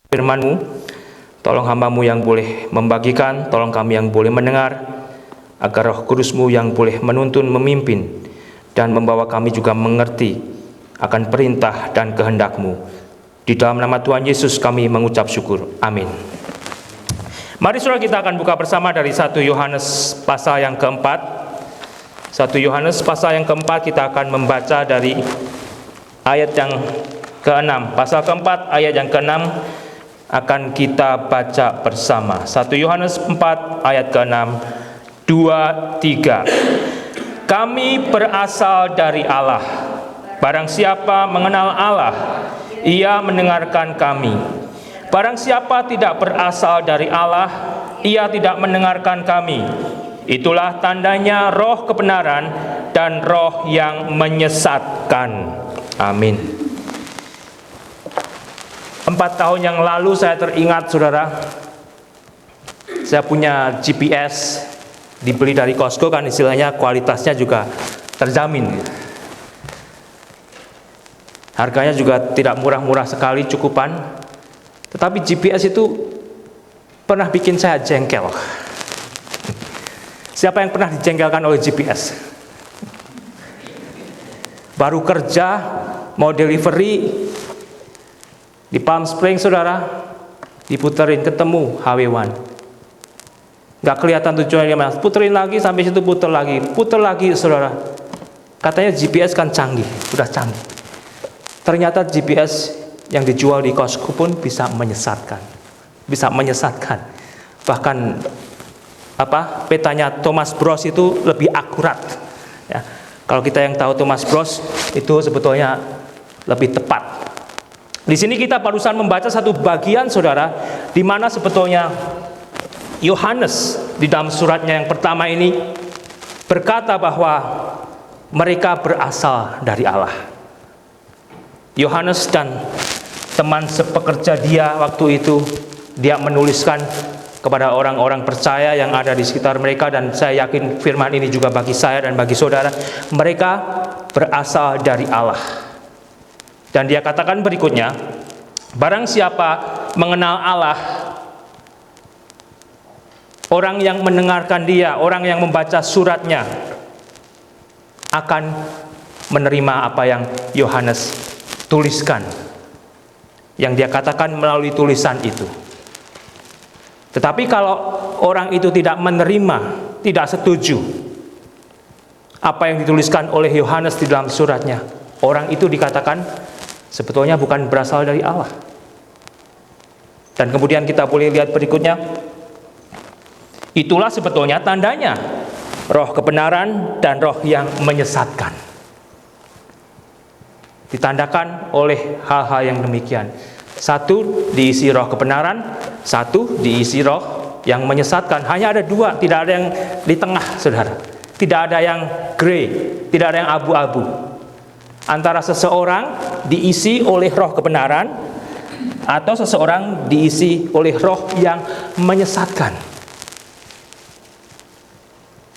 firman-Mu. Tolong hamba-Mu yang boleh membagikan, tolong kami yang boleh mendengar, agar Roh Kudus-Mu yang boleh menuntun, memimpin, dan membawa kami juga mengerti akan perintah dan kehendak-Mu. Di dalam nama Tuhan Yesus kami mengucap syukur. Amin. Mari saudara, kita akan buka bersama dari 1 Yohanes pasal yang keempat. 1 Yohanes pasal yang keempat, kita akan membaca dari ayat yang ke-6. Pasal keempat ayat yang ke-6 akan kita baca bersama. 1 Yohanes 4 ayat ke-6, 2, 3. Kami berasal dari Allah. Barang siapa mengenal Allah, ia mendengarkan kami. Barang siapa tidak berasal dari Allah, ia tidak mendengarkan kami. Itulah tandanya roh kebenaran dan roh yang menyesatkan. Amin. 4 tahun yang lalu saya teringat, saudara, saya punya GPS, dibeli dari Costco, kan istilahnya kualitasnya juga terjamin. Harganya juga tidak murah-murah sekali, cukupan. Tetapi GPS itu pernah bikin saya jengkel. Siapa yang pernah dijengkelkan oleh GPS? Baru kerja, mau delivery di Palm Springs, saudara, diputerin, ketemu HW1. Nggak kelihatan tujuannya mas. Puterin lagi, sampai situ puter lagi, saudara. Katanya GPS kan canggih, udah canggih. Ternyata GPS yang dijual di Costco pun bisa menyesatkan. Bahkan petanya Thomas Bros itu lebih akurat. Ya. Kalau kita yang tahu Thomas Bros itu sebetulnya lebih tepat. Di sini kita barusan membaca satu bagian, saudara, di mana sebetulnya Yohanes di dalam suratnya yang pertama ini berkata bahwa mereka berasal dari Allah. Yohanes dan teman sepekerja dia waktu itu, dia menuliskan kepada orang-orang percaya yang ada di sekitar mereka, dan saya yakin firman ini juga bagi saya dan bagi saudara. Mereka berasal dari Allah. Dan dia katakan berikutnya, barang siapa mengenal Allah, orang yang mendengarkan dia, orang yang membaca suratnya, akan menerima apa yang Yohanes tuliskan, yang dia katakan melalui tulisan itu. Tetapi kalau orang itu tidak menerima, tidak setuju apa yang dituliskan oleh Yohanes di dalam suratnya, orang itu dikatakan sebetulnya bukan berasal dari Allah. Dan kemudian kita boleh lihat berikutnya, itulah sebetulnya tandanya roh kebenaran dan roh yang menyesatkan. Ditandakan oleh hal-hal yang demikian. Satu diisi roh kebenaran, satu diisi roh yang menyesatkan. Hanya ada dua, tidak ada yang di tengah, saudara. Tidak ada yang grey, tidak ada yang abu-abu. Antara seseorang diisi oleh roh kebenaran atau seseorang diisi oleh roh yang menyesatkan.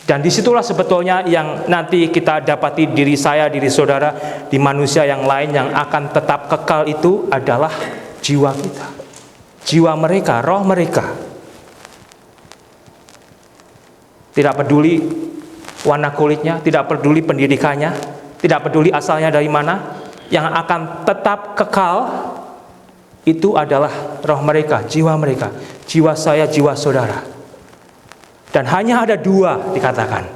Dan disitulah sebetulnya yang nanti kita dapati diri saya, diri saudara, di manusia yang lain yang akan tetap kekal itu adalah jiwa kita. Jiwa mereka, roh mereka. Tidak peduli warna kulitnya, tidak peduli pendidikannya, tidak peduli asalnya dari mana, yang akan tetap kekal itu adalah roh mereka, jiwa mereka. Jiwa saya, jiwa saudara. Dan hanya ada dua dikatakan.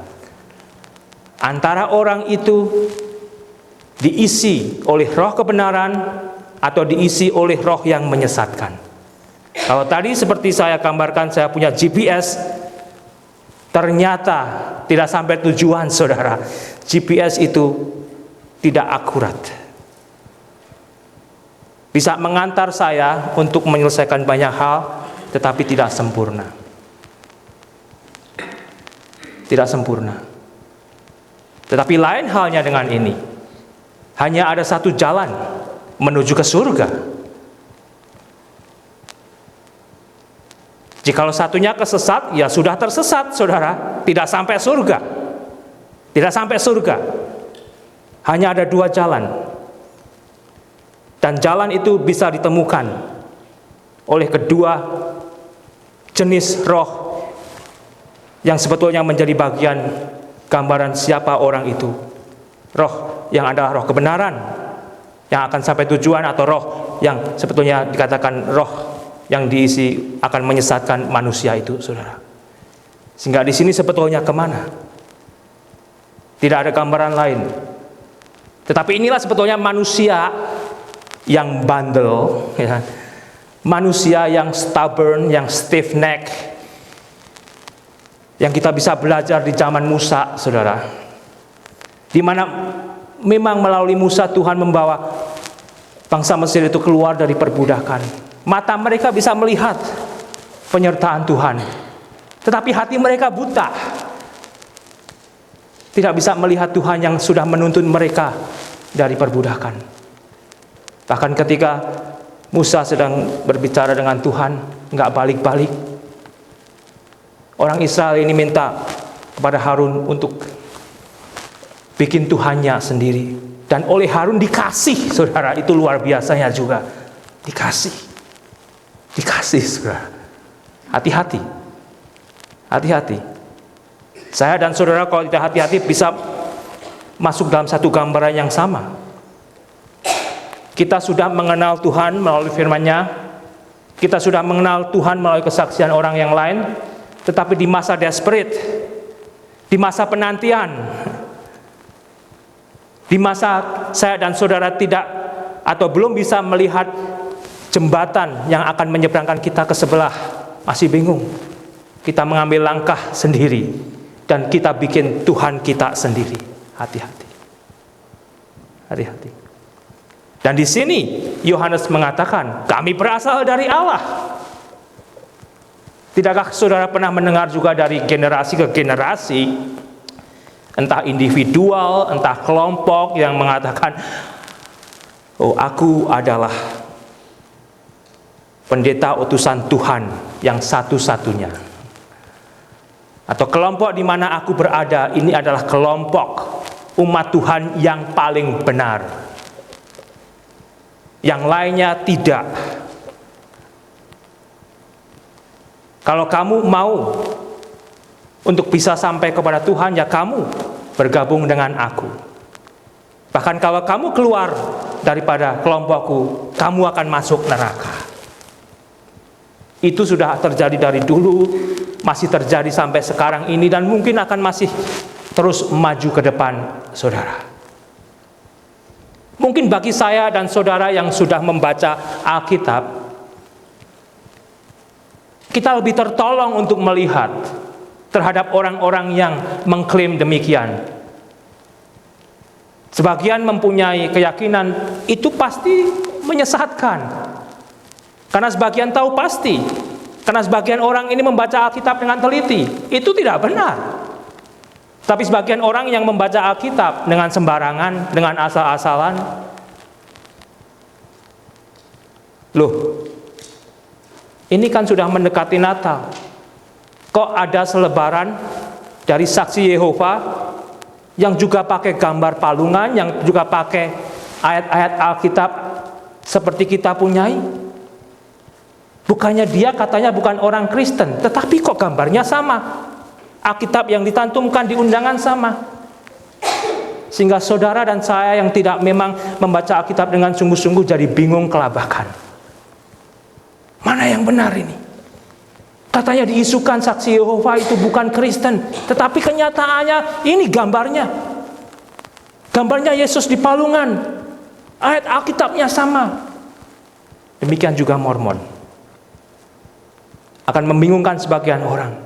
Antara orang itu diisi oleh roh kebenaran atau diisi oleh roh yang menyesatkan. Kalau tadi seperti saya gambarkan, saya punya GPS, ternyata tidak sampai tujuan, saudara. GPS itu tidak akurat. Bisa mengantar saya untuk menyelesaikan banyak hal, tetapi tidak sempurna. Tidak sempurna. Tetapi lain halnya dengan ini. Hanya ada satu jalan menuju ke surga. Jikalau satunya kesesat, ya sudah tersesat, saudara. Tidak sampai surga. Tidak sampai surga. Hanya ada dua jalan. Dan jalan itu bisa ditemukan oleh kedua jenis roh yang sebetulnya menjadi bagian gambaran siapa orang itu. Roh yang adalah roh kebenaran yang akan sampai tujuan, atau roh yang sebetulnya dikatakan roh yang diisi akan menyesatkan manusia itu, saudara. Sehingga di sini sebetulnya kemana? Tidak ada gambaran lain. Tetapi inilah sebetulnya manusia yang bandel, ya. Manusia yang stubborn, yang stiff neck, yang kita bisa belajar di zaman Musa, saudara. Di mana memang melalui Musa Tuhan membawa bangsa Mesir itu keluar dari perbudakan. Mata mereka bisa melihat penyertaan Tuhan, tetapi hati mereka buta. Tidak bisa melihat Tuhan yang sudah menuntun mereka dari perbudakan. Bahkan ketika Musa sedang berbicara dengan Tuhan, nggak balik-balik. Orang Israel ini minta kepada Harun untuk bikin Tuhannya sendiri. Dan oleh Harun dikasih, saudara. Itu luar biasanya juga. Dikasih, saudara. Hati-hati. Hati-hati. Saya dan saudara kalau tidak hati-hati bisa masuk dalam satu gambaran yang sama. Kita sudah mengenal Tuhan melalui firman-Nya. Kita sudah mengenal Tuhan melalui kesaksian orang yang lain. Tetapi di masa desperate, di masa penantian, di masa saya dan saudara tidak atau belum bisa melihat jembatan yang akan menyeberangkan kita ke sebelah, masih bingung. Kita mengambil langkah sendiri dan kita bikin Tuhan kita sendiri. Hati-hati. Hati-hati. Dan di sini Yohanes mengatakan, kami berasal dari Allah. Tidakkah saudara pernah mendengar juga dari generasi ke generasi, entah individual, entah kelompok yang mengatakan, oh, aku adalah pendeta utusan Tuhan yang satu-satunya. Atau kelompok di mana aku berada, ini adalah kelompok umat Tuhan yang paling benar. Yang lainnya tidak. Kalau kamu mau untuk bisa sampai kepada Tuhan, ya kamu bergabung dengan aku. Bahkan kalau kamu keluar daripada kelompokku, kamu akan masuk neraka. Itu sudah terjadi dari dulu, masih terjadi sampai sekarang ini, dan mungkin akan masih terus maju ke depan, saudara. Mungkin bagi saya dan saudara yang sudah membaca Alkitab, kita lebih tertolong untuk melihat terhadap orang-orang yang mengklaim demikian. Sebagian mempunyai keyakinan itu pasti menyesatkan, karena sebagian tahu pasti, karena sebagian orang ini membaca Alkitab dengan teliti. Itu tidak benar. Tapi sebagian orang yang membaca Alkitab dengan sembarangan, dengan asal-asalan, loh, ini kan sudah mendekati Natal. Kok ada selebaran dari saksi Yehova yang juga pakai gambar palungan, yang juga pakai ayat-ayat Alkitab seperti kita punyai? Bukannya dia katanya bukan orang Kristen, tetapi kok gambarnya sama? Alkitab yang ditantumkan di undangan sama. Sehingga saudara dan saya yang tidak memang membaca Alkitab dengan sungguh-sungguh jadi bingung kelabakan. Mana yang benar ini? Katanya diisukan saksi Yehova itu bukan Kristen, tetapi kenyataannya ini gambarnya. Gambarnya Yesus di palungan. Ayat Alkitabnya sama. Demikian juga Mormon. Akan membingungkan sebagian orang.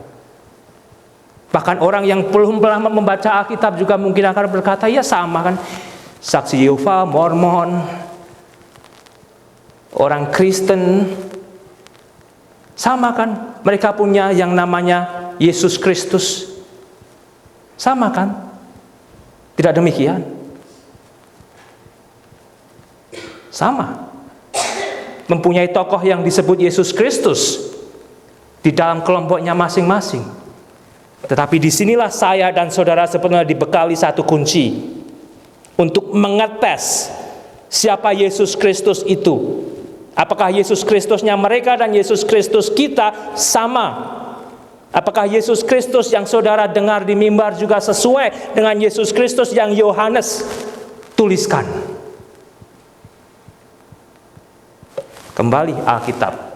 Bahkan orang yang belum pernah membaca Alkitab juga mungkin akan berkata, ya sama kan, saksi Yehova, Mormon, orang Kristen, sama kan, mereka punya yang namanya Yesus Kristus, sama kan? Tidak demikian? Sama. Mempunyai tokoh yang disebut Yesus Kristus di dalam kelompoknya masing-masing. Tetapi disinilah saya dan saudara sebenarnya dibekali satu kunci untuk mengetes siapa Yesus Kristus itu Apakah Yesus Kristusnya mereka dan Yesus Kristus kita sama? Apakah Yesus Kristus yang saudara dengar di mimbar juga sesuai dengan Yesus Kristus yang Yohanes tuliskan? Kembali Alkitab.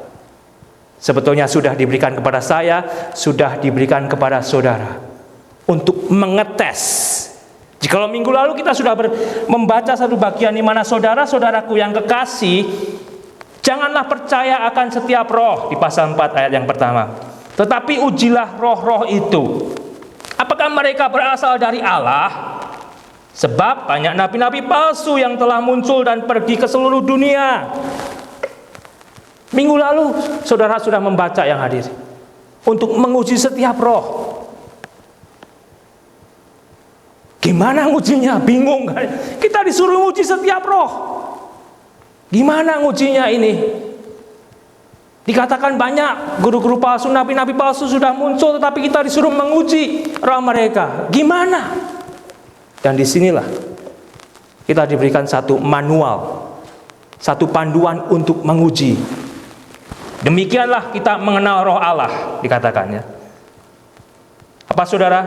Sebetulnya sudah diberikan kepada saya, sudah diberikan kepada saudara untuk mengetes. Jikalau minggu lalu kita sudah membaca satu bagian di mana saudara-saudaraku yang kekasih, janganlah percaya akan setiap roh di pasal 4 ayat yang pertama. Tetapi ujilah roh-roh itu, apakah mereka berasal dari Allah? Sebab banyak nabi-nabi palsu yang telah muncul dan pergi ke seluruh dunia. Minggu lalu saudara sudah membaca yang hadir, untuk menguji setiap roh. Gimana ngujinya? Bingung kan? Kita disuruh nguji setiap roh. Gimana ngujinya ini? Dikatakan banyak guru-guru palsu, nabi-nabi palsu sudah muncul, tetapi kita disuruh menguji roh mereka. Gimana? Dan disinilah kita diberikan satu manual, satu panduan untuk menguji. Demikianlah kita mengenal roh Allah, dikatakannya. Apa saudara?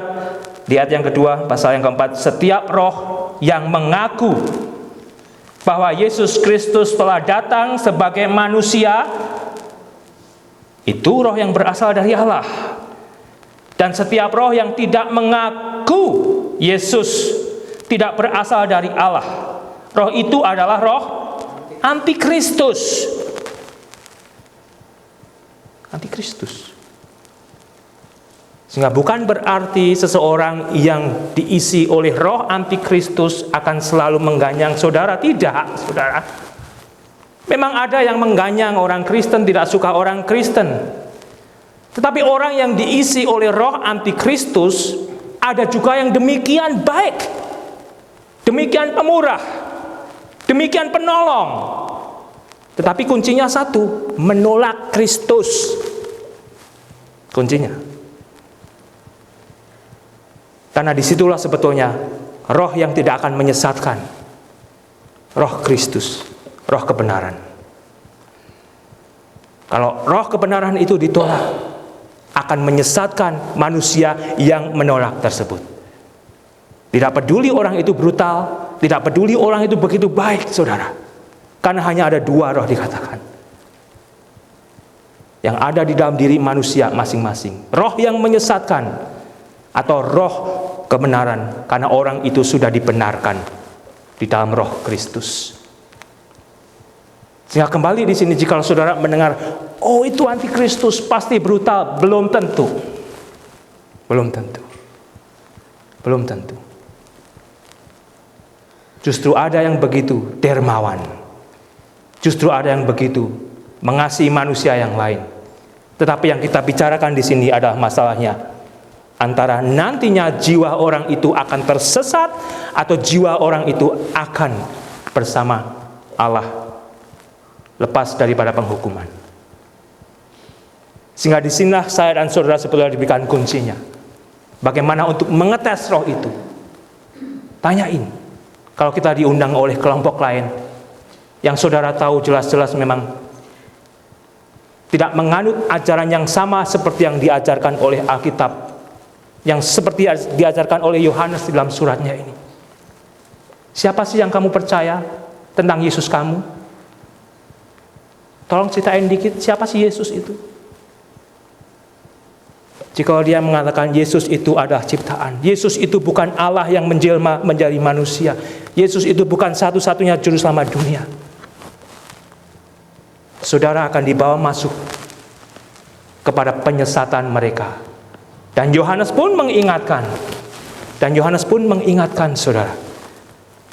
Di ayat yang kedua, pasal yang keempat, setiap roh yang mengaku bahwa Yesus Kristus telah datang sebagai manusia, itu roh yang berasal dari Allah. Dan setiap roh yang tidak mengaku Yesus tidak berasal dari Allah, roh itu adalah roh antikristus. Antikristus. Sehingga bukan berarti seseorang yang diisi oleh roh antikristus akan selalu mengganyang saudara. Tidak, saudara. Memang ada yang mengganyang orang Kristen, tidak suka orang Kristen. Tetapi orang yang diisi oleh roh antikristus, ada juga yang demikian baik, demikian pemurah, demikian penolong. Tetapi kuncinya satu, menolak Kristus. Kuncinya. Karena disitulah sebetulnya roh yang tidak akan menyesatkan. Roh Kristus. Roh kebenaran. Kalau roh kebenaran itu ditolak, akan menyesatkan manusia yang menolak tersebut. Tidak peduli orang itu brutal, tidak peduli orang itu begitu baik, saudara. Karena hanya ada dua roh dikatakan, yang ada di dalam diri manusia masing-masing. Roh yang menyesatkan atau roh kebenaran, karena orang itu sudah dibenarkan di dalam roh Kristus. Sehingga kembali di sini, jika saudara mendengar, oh itu antikristus pasti brutal, belum tentu. Belum tentu. Belum tentu. Justru ada yang begitu dermawan. Justru ada yang begitu mengasihi manusia yang lain. Tetapi yang kita bicarakan di sini adalah masalahnya antara nantinya jiwa orang itu akan tersesat atau jiwa orang itu akan bersama Allah, lepas daripada penghukuman. Sehingga disinilah saya dan saudara sebetulnya diberikan kuncinya. Bagaimana untuk mengetes roh itu? Tanyain. Kalau kita diundang oleh kelompok lain, yang saudara tahu jelas-jelas memang tidak menganut ajaran yang sama seperti yang diajarkan oleh Alkitab, yang seperti diajarkan oleh Yohanes di dalam suratnya ini. Siapa sih yang kamu percaya tentang Yesus kamu? Tolong ceritain dikit, siapa sih Yesus itu? Jika dia mengatakan Yesus itu adalah ciptaan, Yesus itu bukan Allah yang menjelma menjadi manusia, Yesus itu bukan satu-satunya juru selamat dunia, saudara akan dibawa masuk kepada penyesatan mereka. Dan Yohanes pun mengingatkan, saudara.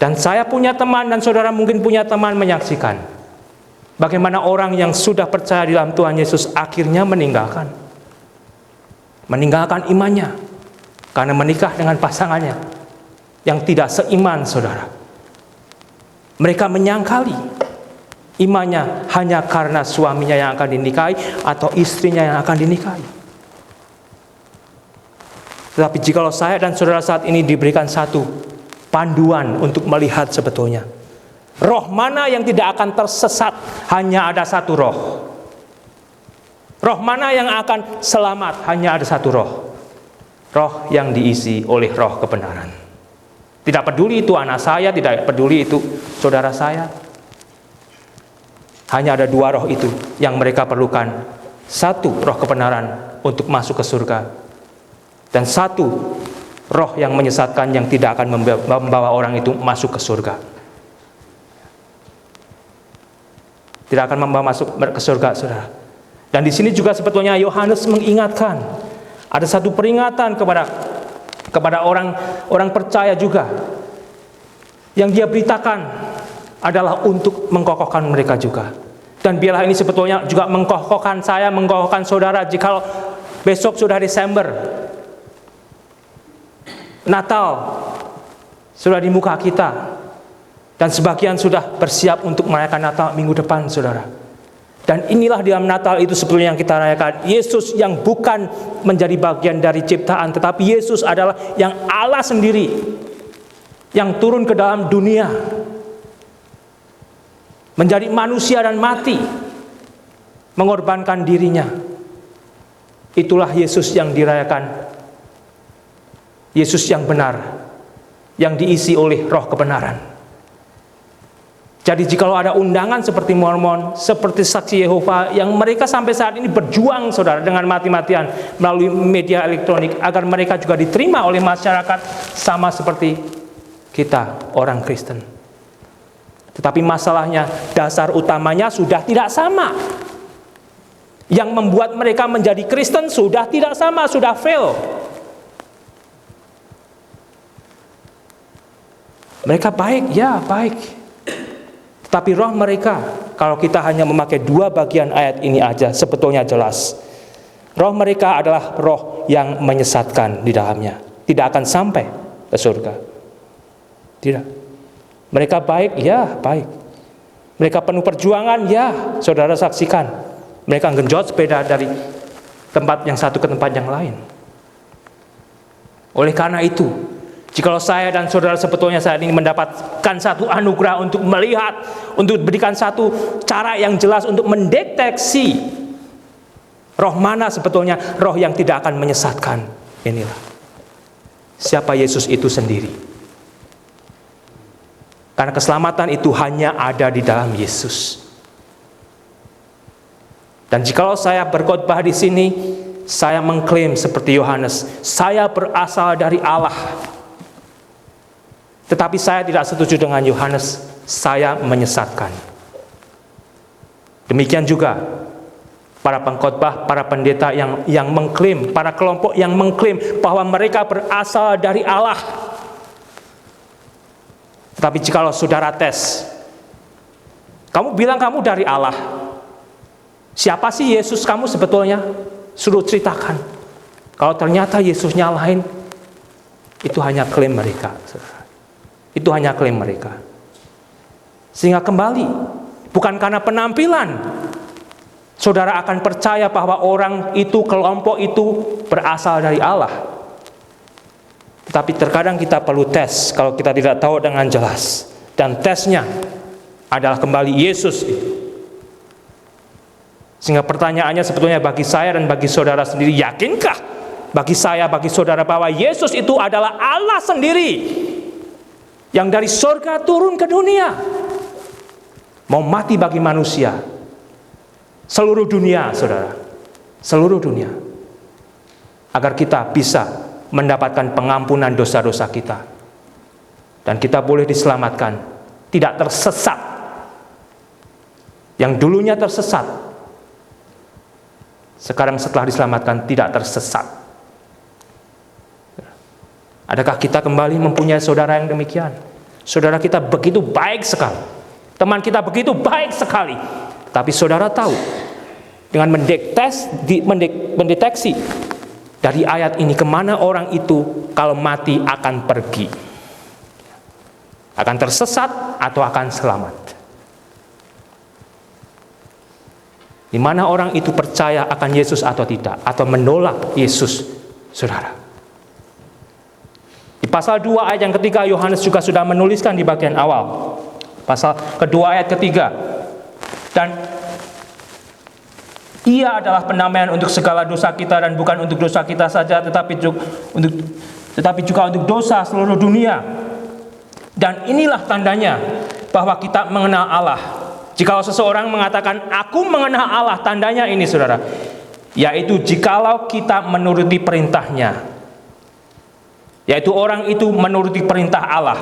Dan saya punya teman, dan saudara mungkin punya teman menyaksikan bagaimana orang yang sudah percaya di dalam Tuhan Yesus akhirnya meninggalkan imannya karena menikah dengan pasangannya yang tidak seiman, saudara. Mereka menyangkali imannya hanya karena suaminya yang akan dinikahi atau istrinya yang akan dinikahi. Tetapi jikalau saya dan saudara saat ini diberikan satu panduan untuk melihat sebetulnya Roh mana yang tidak akan tersesat? Hanya ada satu roh. Roh mana yang akan selamat? Hanya ada satu roh. Roh yang diisi oleh roh kebenaran. Tidak peduli itu anak saya, tidak peduli itu saudara saya. Hanya ada dua roh itu yang mereka perlukan. Satu roh kebenaran untuk masuk ke surga. Dan satu roh yang menyesatkan yang tidak akan membawa orang itu masuk ke surga. Tidak akan membawa masuk ke surga, saudara. Dan di sini juga sebetulnya Yohanes mengingatkan, ada satu peringatan kepada orang percaya juga, yang dia beritakan adalah untuk mengkokohkan mereka juga. Dan biarlah ini sebetulnya juga mengkokohkan saya, mengkokohkan saudara, jika besok sudah Desember, Natal sudah di muka kita, dan sebagian sudah bersiap untuk merayakan Natal minggu depan, saudara. Dan inilah di dalam Natal itu sebetulnya yang kita rayakan. Yesus yang bukan menjadi bagian dari ciptaan, tetapi Yesus adalah yang Allah sendiri, yang turun ke dalam dunia, menjadi manusia dan mati, mengorbankan dirinya. Itulah Yesus yang dirayakan. Yesus yang benar, yang diisi oleh roh kebenaran. Jadi jikalau ada undangan seperti Mormon, seperti Saksi Yehova, yang mereka sampai saat ini berjuang, saudara, dengan mati-matian melalui media elektronik, agar mereka juga diterima oleh masyarakat sama seperti kita, orang Kristen. Tetapi masalahnya, dasar utamanya sudah tidak sama. Yang membuat mereka menjadi Kristen sudah tidak sama, sudah fail. Mereka baik, ya baik. Tapi roh mereka, kalau kita hanya memakai dua bagian ayat ini aja, sebetulnya jelas. Roh mereka adalah roh yang menyesatkan di dalamnya. Tidak akan sampai ke surga. Tidak. Mereka baik, ya baik. Mereka penuh perjuangan, ya saudara saksikan. Mereka genjot sepeda dari tempat yang satu ke tempat yang lain. Oleh karena itu, jikalau saya dan saudara sebetulnya saat ini mendapatkan satu anugerah untuk melihat, untuk berikan satu cara yang jelas untuk mendeteksi roh mana sebetulnya roh yang tidak akan menyesatkan. Inilah siapa Yesus itu sendiri. Karena keselamatan itu hanya ada di dalam Yesus. Dan jikalau saya berkhotbah di sini, saya mengklaim seperti Yohanes, saya berasal dari Allah. Tetapi saya tidak setuju dengan Yohanes, saya menyesatkan. Demikian juga para pengkhotbah, para pendeta yang mengklaim, para kelompok yang mengklaim bahwa mereka berasal dari Allah. Tetapi jikalau saudara tes, kamu bilang kamu dari Allah, siapa sih Yesus kamu sebetulnya? Suruh ceritakan. Kalau ternyata Yesusnya lain, itu hanya klaim mereka. Itu hanya klaim mereka. Sehingga kembali, bukan karena penampilan saudara akan percaya bahwa orang itu, kelompok itu berasal dari Allah. Tetapi terkadang kita perlu tes kalau kita tidak tahu dengan jelas. Dan tesnya adalah kembali Yesus itu. Sehingga pertanyaannya sebetulnya bagi saya dan bagi saudara sendiri, yakinkah bagi saya, bagi saudara, bahwa Yesus itu adalah Allah sendiri yang dari surga turun ke dunia, mau mati bagi manusia, seluruh dunia, saudara, seluruh dunia, agar kita bisa mendapatkan pengampunan dosa-dosa kita, dan kita boleh diselamatkan, tidak tersesat. Yang dulunya tersesat, sekarang setelah diselamatkan tidak tersesat. Adakah kita kembali mempunyai saudara yang demikian? Saudara kita begitu baik sekali, teman kita begitu baik sekali, tapi saudara tahu, dengan mendeteksi dari ayat ini kemana orang itu kalau mati akan pergi, akan tersesat atau akan selamat. Di mana orang itu percaya akan Yesus atau tidak, atau menolak Yesus, saudara. Di pasal 2 ayat yang ketiga, Yohanes juga sudah menuliskan di bagian awal. Pasal kedua ayat ketiga. Dan Ia adalah pendamaian untuk segala dosa kita, dan bukan untuk dosa kita saja, tetapi juga untuk dosa seluruh dunia. Dan inilah tandanya bahwa kita mengenal Allah. Jikalau seseorang mengatakan, aku mengenal Allah, tandanya ini, saudara, yaitu jikalau kita menuruti perintahnya. Yaitu orang itu menuruti perintah Allah.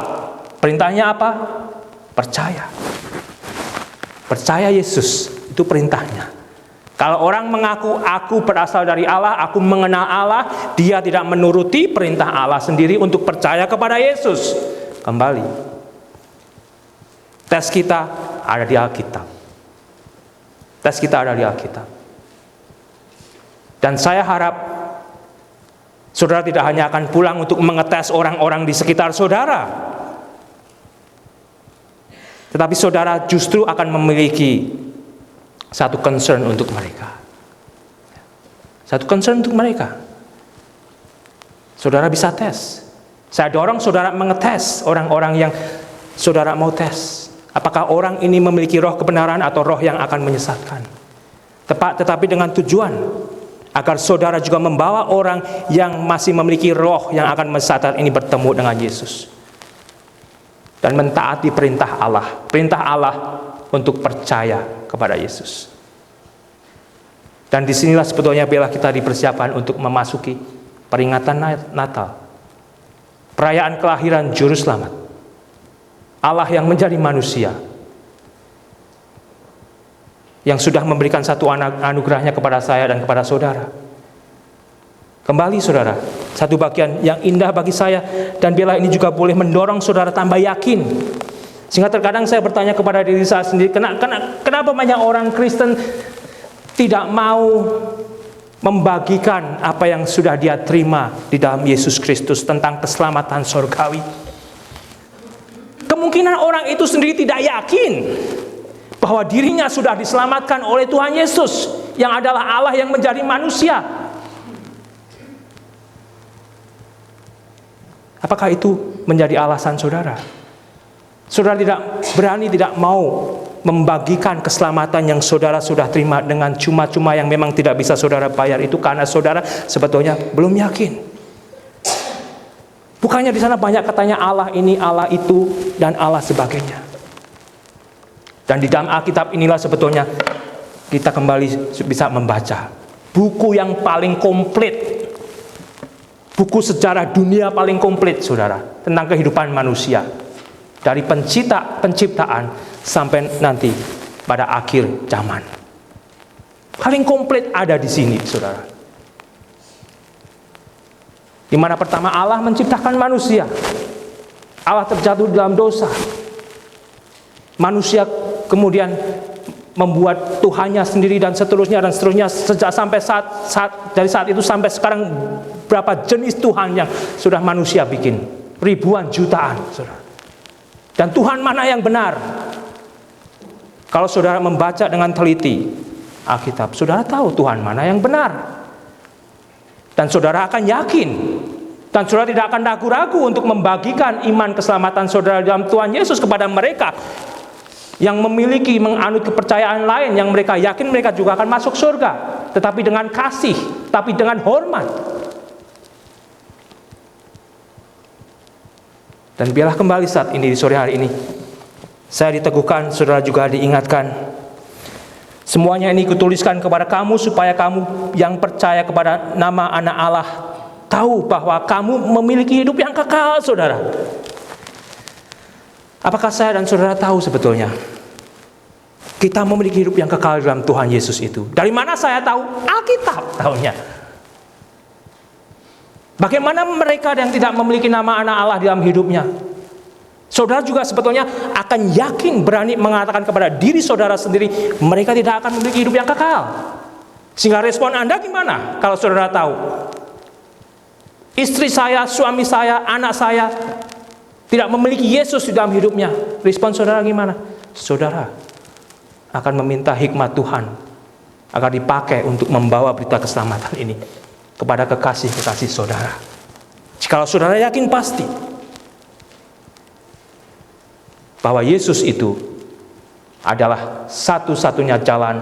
Perintahnya apa? Percaya. Percaya Yesus, itu perintahnya. Kalau orang mengaku, aku berasal dari Allah, aku mengenal Allah, dia tidak menuruti perintah Allah sendiri untuk percaya kepada Yesus. Kembali, tes kita ada di Alkitab. Tes kita ada di Alkitab. Dan saya harap saudara tidak hanya akan pulang untuk mengetes orang-orang di sekitar saudara, tetapi saudara justru akan memiliki satu concern untuk mereka. Satu concern untuk mereka. Saudara bisa tes. Saya dorong saudara mengetes orang-orang yang saudara mau tes. Apakah orang ini memiliki roh kebenaran atau roh yang akan menyesatkan? Tetapi dengan tujuan agar saudara juga membawa orang yang masih memiliki roh yang akan menyesatkan ini bertemu dengan Yesus. Dan mentaati perintah Allah. Perintah Allah untuk percaya kepada Yesus. Dan disinilah sebetulnya bila kita dipersiapkan untuk memasuki peringatan Natal, perayaan kelahiran Juru Selamat, Allah yang menjadi manusia, yang sudah memberikan satu anugerahnya kepada saya dan kepada saudara. Kembali saudara, satu bagian yang indah bagi saya, dan bila ini juga boleh mendorong saudara tambah yakin. Sehingga terkadang saya bertanya kepada diri saya sendiri, kenapa banyak orang Kristen tidak mau membagikan apa yang sudah dia terima di dalam Yesus Kristus tentang keselamatan surgawi. Kemungkinan orang itu sendiri tidak yakin bahwa dirinya sudah diselamatkan oleh Tuhan Yesus, yang adalah Allah yang menjadi manusia. Apakah itu menjadi alasan saudara? Saudara tidak mau membagikan keselamatan yang saudara sudah terima dengan cuma-cuma yang memang tidak bisa saudara bayar itu karena saudara sebetulnya belum yakin. Bukannya di sana banyak katanya Allah ini, Allah itu, dan Allah sebagainya. Dan di dalam Alkitab inilah sebetulnya kita kembali bisa membaca buku yang paling komplit, buku sejarah dunia paling komplit, saudara, tentang kehidupan manusia. Dari penciptaan sampai nanti pada akhir zaman. Paling komplit ada di sini, saudara. Di mana pertama Allah menciptakan manusia. Allah terjatuh dalam dosa. Manusia kemudian membuat Tuhannya sendiri dan seterusnya sejak sampai dari saat itu sampai sekarang berapa jenis Tuhan yang sudah manusia bikin? Ribuan, jutaan, saudara. Dan Tuhan mana yang benar? Kalau saudara membaca dengan teliti Alkitab, saudara tahu Tuhan mana yang benar. Dan saudara akan yakin. Dan saudara tidak akan ragu-ragu untuk membagikan iman keselamatan saudara dalam Tuhan Yesus kepada mereka yang memiliki menganut kepercayaan lain, yang mereka yakin mereka juga akan masuk surga, tetapi dengan kasih, tapi dengan hormat. Dan biarlah kembali saat ini, di sore hari ini, saya diteguhkan, saudara juga diingatkan. Semuanya ini kutuliskan kepada kamu, supaya kamu yang percaya kepada nama anak Allah tahu bahwa kamu memiliki hidup yang kekal, saudara. Apakah saya dan saudara tahu sebetulnya kita memiliki hidup yang kekal dalam Tuhan Yesus itu? Dari mana saya tahu? Alkitab tahunya. Bagaimana mereka yang tidak memiliki nama anak Allah dalam hidupnya? Saudara juga sebetulnya akan yakin berani mengatakan kepada diri saudara sendiri, mereka tidak akan memiliki hidup yang kekal. Sehingga respon Anda gimana kalau saudara tahu? Istri saya, suami saya, anak saya tidak memiliki Yesus di dalam hidupnya. Respon saudara gimana? Saudara akan meminta hikmat Tuhan agar dipakai untuk membawa berita keselamatan ini kepada kekasih-kekasih saudara. Jikalau saudara yakin pasti. bahwa Yesus itu adalah satu-satunya jalan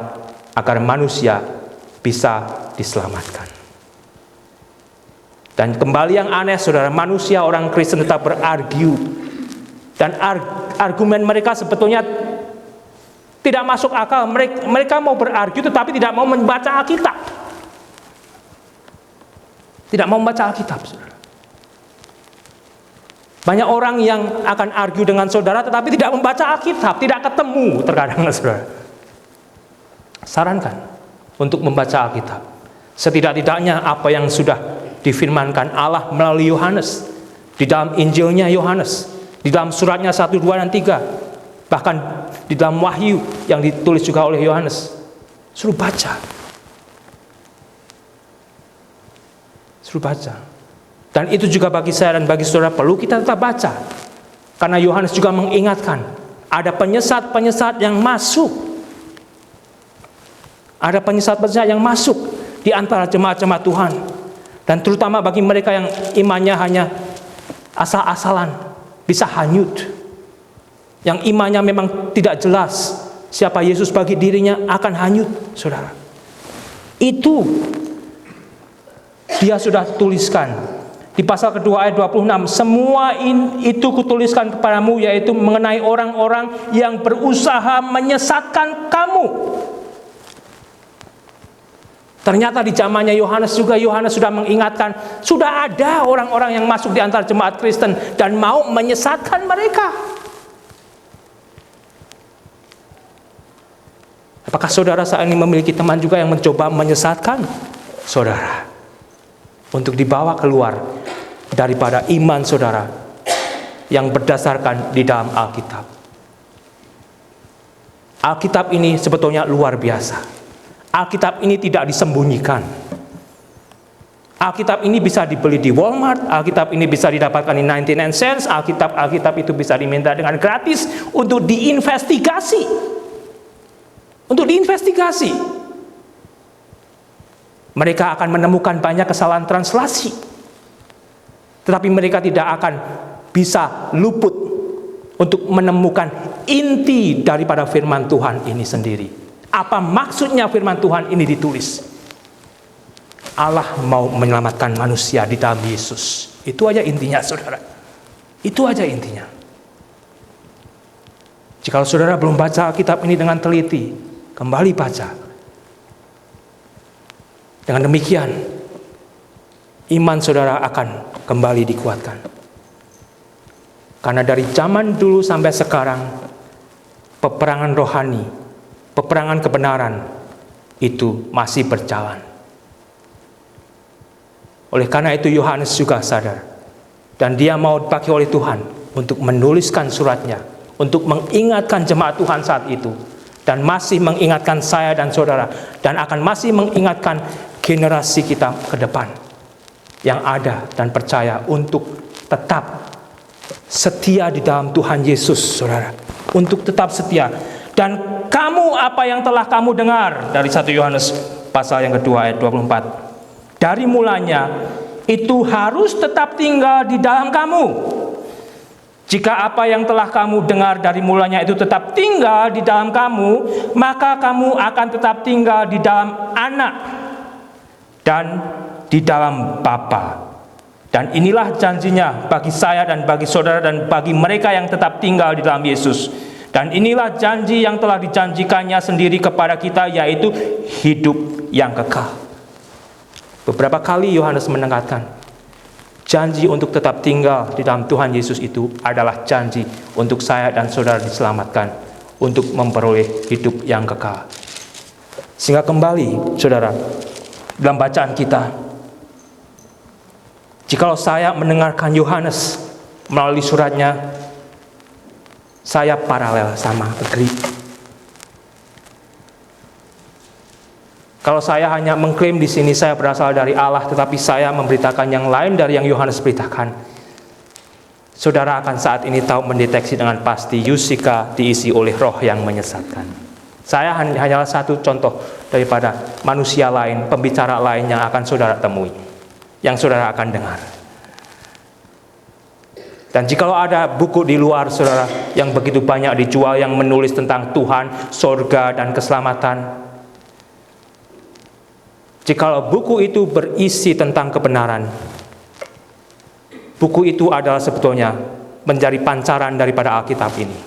agar manusia bisa diselamatkan. Dan kembali yang aneh, saudara, manusia orang Kristen tetap berargu. Dan argumen mereka sebetulnya tidak masuk akal. Mereka mau berargu tetapi tidak mau membaca Alkitab. Tidak mau membaca Alkitab, saudara. Banyak orang yang akan argue dengan saudara tetapi tidak membaca Alkitab, tidak ketemu terkadang, saudara. Sarankan untuk membaca Alkitab. Setidak-tidaknya apa yang sudah difirmankan Allah melalui Yohanes, di dalam Injilnya Yohanes, di dalam suratnya 1, 2, dan 3, bahkan di dalam Wahyu yang ditulis juga oleh Yohanes. Suruh baca. Suruh baca. Dan itu juga bagi saya dan bagi saudara perlu kita tetap baca. Karena Yohanes juga mengingatkan, ada penyesat-penyesat yang masuk. Ada penyesat-penyesat yang masuk di antara jemaat-jemaat Tuhan. Dan terutama bagi mereka yang imannya hanya asal-asalan, bisa hanyut. Yang imannya memang tidak jelas siapa Yesus bagi dirinya, akan hanyut, saudara. Itu dia sudah tuliskan di pasal kedua ayat 26. Semua itu kutuliskan kepadamu, yaitu mengenai orang-orang yang berusaha menyesatkan kamu. Ternyata di zamannya Yohanes juga, Yohanes sudah mengingatkan, sudah ada orang-orang yang masuk di antara jemaat Kristen dan mau menyesatkan mereka. Apakah saudara saat ini memiliki teman juga yang mencoba menyesatkan saudara untuk dibawa keluar daripada iman saudara yang berdasarkan di dalam Alkitab? Alkitab ini sebetulnya luar biasa. Alkitab ini tidak disembunyikan. Alkitab ini bisa dibeli di Walmart, Alkitab ini bisa didapatkan di 99 cents, Alkitab itu bisa diminta dengan gratis untuk diinvestigasi. Untuk diinvestigasi. Mereka akan menemukan banyak kesalahan translasi. Tetapi mereka tidak akan bisa luput untuk menemukan inti daripada firman Tuhan ini sendiri. Apa maksudnya firman Tuhan ini ditulis? Allah mau menyelamatkan manusia di dalam Yesus. Itu aja intinya, saudara. Itu aja intinya. Jika saudara belum baca kitab ini dengan teliti, kembali baca. Dengan demikian, iman saudara akan kembali dikuatkan. Karena dari zaman dulu sampai sekarang, peperangan rohani, peperangan kebenaran itu masih berjalan. Oleh karena itu Yohanes juga sadar, dan dia mau dipakai oleh Tuhan untuk menuliskan suratnya, untuk mengingatkan jemaat Tuhan saat itu, dan masih mengingatkan saya dan saudara, dan akan masih mengingatkan generasi kita ke depan yang ada dan percaya untuk tetap setia di dalam Tuhan Yesus, saudara, untuk tetap setia. Dan kamu, apa yang telah kamu dengar, dari 1 Yohanes pasal yang kedua ayat 24. Dari mulanya itu harus tetap tinggal di dalam kamu. Jika apa yang telah kamu dengar dari mulanya itu tetap tinggal di dalam kamu, maka kamu akan tetap tinggal di dalam Anak dan di dalam Bapa. Dan inilah janjinya bagi saya dan bagi saudara dan bagi mereka yang tetap tinggal di dalam Yesus. Dan inilah janji yang telah dijanjikannya sendiri kepada kita, yaitu hidup yang kekal. Beberapa kali Yohanes menekankan, janji untuk tetap tinggal di dalam Tuhan Yesus itu adalah janji untuk saya dan saudara diselamatkan, untuk memperoleh hidup yang kekal. Sehingga kembali, saudara, dalam bacaan kita, jikalau saya mendengarkan Yohanes melalui suratnya, saya paralel sama agree. Kalau saya hanya mengklaim di sini saya berasal dari Allah, tetapi saya memberitakan yang lain dari yang Yohanes beritakan, saudara akan saat ini tahu mendeteksi dengan pasti Yusika diisi oleh roh yang menyesatkan. Saya hanyalah satu contoh daripada manusia lain, pembicara lain yang akan saudara temui, yang saudara akan dengar. Dan jikalau ada buku di luar saudara yang begitu banyak dijual yang menulis tentang Tuhan, surga, dan keselamatan, jikalau buku itu berisi tentang kebenaran, buku itu adalah sebetulnya menjadi pancaran daripada Alkitab ini.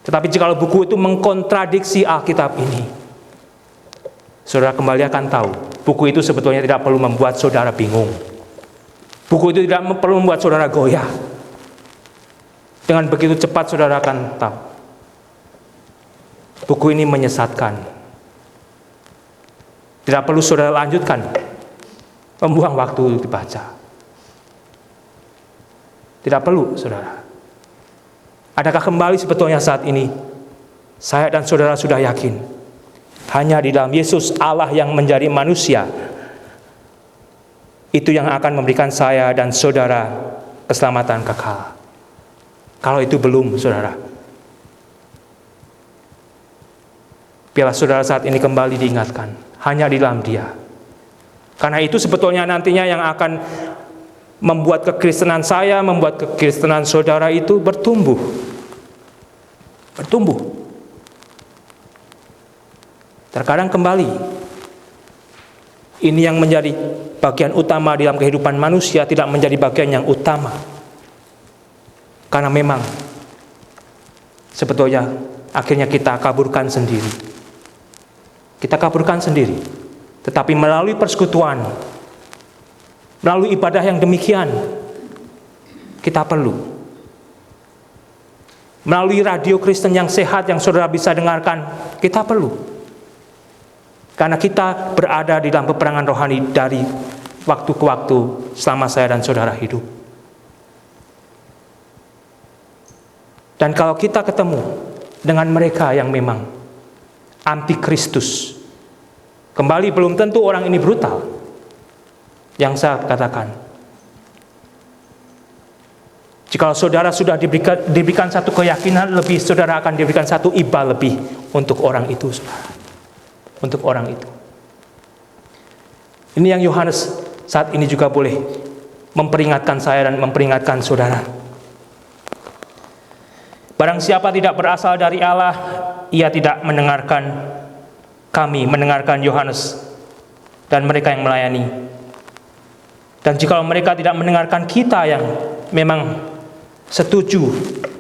Tetapi jikalau buku itu mengkontradiksi Alkitab ini, saudara kembali akan tahu, buku itu sebetulnya tidak perlu membuat saudara bingung. Buku itu tidak perlu membuat saudara goyah. Dengan begitu cepat saudara akan tahu, buku ini menyesatkan. Tidak perlu saudara lanjutkan, membuang waktu dibaca. Tidak perlu saudara. Adakah kembali sebetulnya saat ini, saya dan saudara sudah yakin, hanya di dalam Yesus Allah yang menjadi manusia, itu yang akan memberikan saya dan saudara keselamatan kekal. Kalau itu belum, saudara, biarlah saudara saat ini kembali diingatkan, hanya di dalam Dia. Karena itu sebetulnya nantinya yang akan membuat kekristenan saya, membuat kekristenan saudara itu bertumbuh. Bertumbuh. Terkadang kembali, ini yang menjadi bagian utama dalam kehidupan manusia tidak menjadi bagian yang utama. Karena memang sebetulnya akhirnya kita kaburkan sendiri. Kita kaburkan sendiri. Tetapi melalui persekutuan, melalui ibadah yang demikian, kita perlu. Melalui radio Kristen yang sehat yang saudara bisa dengarkan, kita perlu. Karena kita berada di dalam peperangan rohani dari waktu ke waktu selama saya dan saudara hidup. Dan kalau kita ketemu dengan mereka yang memang anti-Kristus, kembali belum tentu orang ini brutal. Yang saya katakan, jika saudara sudah diberikan satu keyakinan lebih, saudara akan diberikan satu iba lebih untuk orang itu, saudara. Untuk orang itu. Ini yang Yohanes saat ini juga boleh memperingatkan saya dan memperingatkan saudara. Barang siapa tidak berasal dari Allah, ia tidak mendengarkan kami, mendengarkan Yohanes dan mereka yang melayani. Dan jika mereka tidak mendengarkan kita yang memang setuju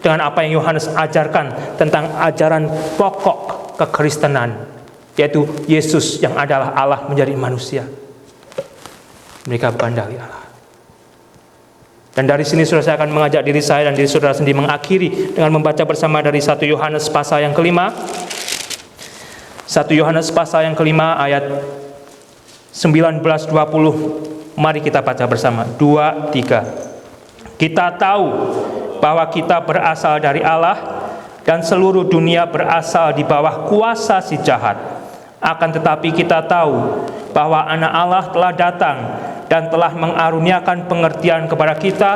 dengan apa yang Yohanes ajarkan tentang ajaran pokok kekristenan, yaitu Yesus yang adalah Allah menjadi manusia, mereka bukan dari Allah. Dan dari sini saudara, saya akan mengajak diri saya dan diri saudara sendiri mengakhiri dengan membaca bersama dari 1 Yohanes pasal yang kelima. 1 Yohanes pasal yang kelima ayat 19-20. Mari kita baca bersama. 2, 3. Kita tahu bahwa kita berasal dari Allah dan seluruh dunia berasal di bawah kuasa si jahat. Akan tetapi kita tahu bahwa Anak Allah telah datang dan telah mengaruniakan pengertian kepada kita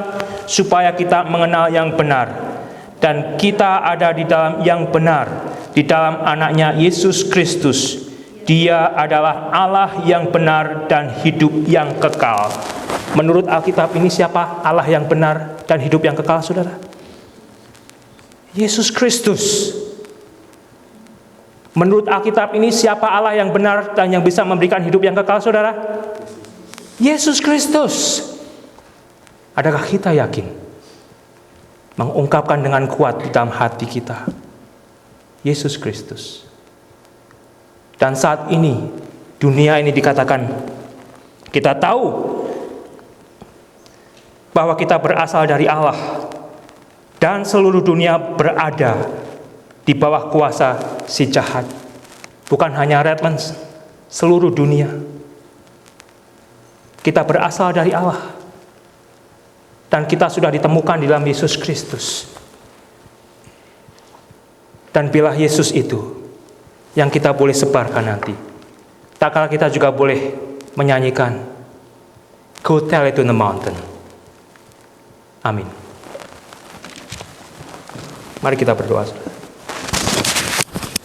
supaya kita mengenal yang benar. Dan kita ada di dalam yang benar, di dalam Anaknya Yesus Kristus. Dia adalah Allah yang benar dan hidup yang kekal. Menurut Alkitab ini siapa Allah yang benar dan hidup yang kekal, saudara? Yesus Kristus. Menurut Alkitab ini siapa Allah yang benar dan yang bisa memberikan hidup yang kekal, saudara? Yesus Kristus. Adakah kita yakin mengungkapkan dengan kuat di dalam hati kita Yesus Kristus? Dan saat ini dunia ini dikatakan, kita tahu bahwa kita berasal dari Allah dan seluruh dunia berada di bawah kuasa si jahat. Bukan hanya Redlands, seluruh dunia. Kita berasal dari Allah. Dan kita sudah ditemukan di dalam Yesus Kristus. Dan bila Yesus itu yang kita boleh sebarkan nanti, tak kalah kita juga boleh menyanyikan Go tell it to the mountain. Amin. Mari kita berdoa.